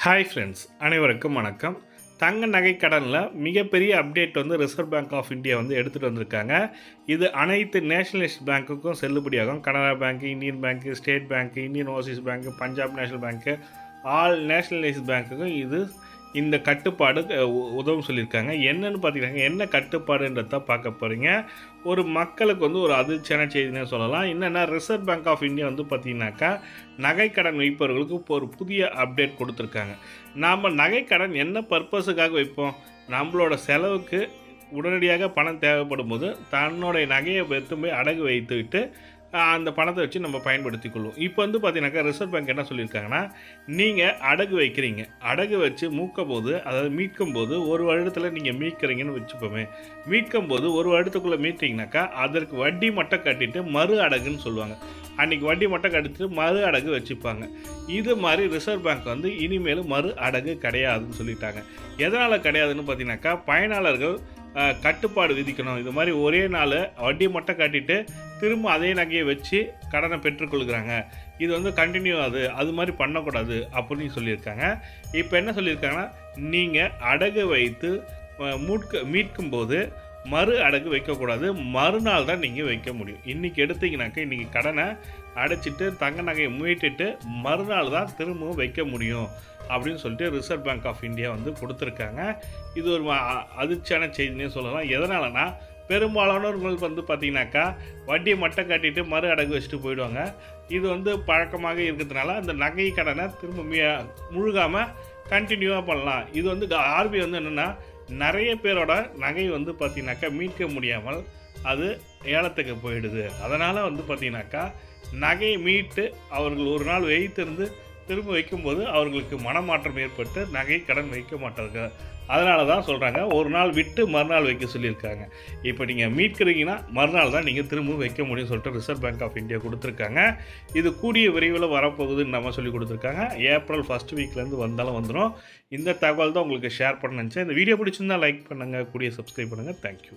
Hi friends, அனைவருக்கும் வணக்கம். தங்க நகை கடனில் மிகப்பெரிய அப்டேட் வந்து ரிசர்வ் பேங்க் ஆஃப் இந்தியா வந்து எடுத்துகிட்டு வந்திருக்காங்க. இது அனைத்து நேஷனலிஸ்ட் பேங்க்குக்கும் செல்லுபடியாகும். Canara bank, Indian bank, state bank, Indian overseas bank, Punjab national பேங்க்கு, ஆல் நேஷனலைஸ்ட் பேங்க்குக்கும் இந்த கட்டுப்பாடு உதவும் சொல்லியிருக்காங்க. என்னென்னு பார்த்தீங்கன்னா, என்ன கட்டுப்பாடுன்றத பார்க்க போகிறீங்க. ஒரு மக்களுக்கு வந்து ஒரு அதிர்ச்சியான செய்தினே சொல்லலாம். என்னென்னா, ரிசர்வ் பேங்க் ஆஃப் இந்தியா வந்து பார்த்திங்கனாக்கா நகைக்கடன் வைப்பவர்களுக்கு இப்போ ஒரு புதிய அப்டேட் கொடுத்துருக்காங்க. நாம் நகைக்கடன் என்ன பர்பஸுக்காக வைப்போம்? நம்மளோட செலவுக்கு உடனடியாக பணம் தேவைப்படும் போது தன்னுடைய நகையை எடுத்து போய் அடகு வைத்துவிட்டு அந்த பணத்தை வச்சு நம்ம பயன்படுத்தி கொள்வோம். இப்போ வந்து பார்த்தீங்கன்னாக்கா ரிசர்வ் பேங்க் என்ன சொல்லியிருக்காங்கன்னா, நீங்கள் அடகு வைக்கிறீங்க, அடகு வச்சு மீட்கும் போது ஒரு வருடத்தில் நீங்கள் மீட்கிறீங்கன்னு வச்சுப்போமே. மீட்கும் போது ஒரு வருடத்துக்குள்ளே மீட்டிங்கனாக்கா அதற்கு வட்டி மட்டும் கட்டிட்டு மறு அடகுன்னு சொல்லுவாங்க. அன்றைக்கி வட்டி மட்டும் கட்டிட்டு மறு அடகு வச்சுப்பாங்க. இது மாதிரி ரிசர்வ் பேங்க் வந்து இனிமேலும் மறு அடகு கிடையாதுன்னு சொல்லிட்டாங்க. எதனால் கிடையாதுன்னு பார்த்தீங்கன்னாக்கா, பயனாளர்கள் கட்டுப்பாடு விதிக்கணும். இது மாதிரி ஒரே நாள் வட்டி மட்டும் கட்டிட்டு திரும்ப அதே நகையை வச்சு கடனை பெற்றுக்கொள்கிறாங்க. இது வந்து கண்டினியூ அது மாதிரி பண்ணக்கூடாது அப்படின்னு சொல்லியிருக்காங்க. இப்போ என்ன சொல்லியிருக்காங்கன்னா, நீங்கள் அடகு வைத்து மீட்கும்போது மறு அடகு வைக்கக்கூடாது. மறுநாள் தான் நீங்கள் வைக்க முடியும். இன்றைக்கி எடுத்தீங்கன்னாக்கா இன்றைக்கி கடனை அடைச்சிட்டு தங்க நகையை மீட்டுட்டு மறுநாள் தான் திரும்பவும் வைக்க முடியும் அப்படின்னு சொல்லிட்டு ரிசர்வ் பேங்க் ஆஃப் இந்தியா வந்து கொடுத்துருக்காங்க. இது ஒரு அதிர்ச்சியான செய்தினே சொல்லலாம். எதனாலனா, பெரும்பாலானவர்கள் வந்து பார்த்திங்கனாக்கா வட்டியை மட்டும் கட்டிட்டு மறு அடகு வச்சுட்டு போயிடுவாங்க. இது வந்து பழக்கமாக இருக்கிறதுனால அந்த நகை கடனை திரும்ப முழுகாமல் கண்டினியூவாக பண்ணலாம். இது வந்து ஆர்பிஐ வந்து என்னென்னா, நிறைய பேரோட நகை வந்து பார்த்திங்கனாக்கா மீட்க முடியாமல் அது ஏலத்துக்கு போயிடுது. அதனால் வந்து பார்த்திங்கனாக்கா நகையை மீட்டு அவர்கள் ஒரு நாள் வைத்திருந்து திரும்ப வைக்கும்போது அவர்களுக்கு மனமாற்றம் ஏற்பட்டு நகை கடன் வைக்க மாட்டாங்க. அதனால தான் சொல்கிறாங்க, ஒரு நாள் விட்டு மறுநாள் வைக்க சொல்லியிருக்காங்க. இப்போ நீங்கள் மீட்கிறீங்கன்னா மறுநாள் தான் நீங்கள் திரும்ப வைக்க முடியும்னு சொல்லிட்டு ரிசர்வ் பேங்க் ஆஃப் இந்தியா கொடுத்துருக்காங்க. இது கூடிய விரைவில் வரப்போகுதுன்னு நம்ம சொல்லி கொடுத்துருக்காங்க. ஏப்ரல் ஃபஸ்ட் வீக்லேருந்து வந்துடும். இந்த தகவல் தான் உங்களுக்கு ஷேர் பண்ண நினச்சேன். இந்த வீடியோ பிடிச்சிருந்தால் லைக் பண்ணுங்கள், கூடிய சப்ஸ்கிரைப் பண்ணுங்கள். தேங்க்யூ.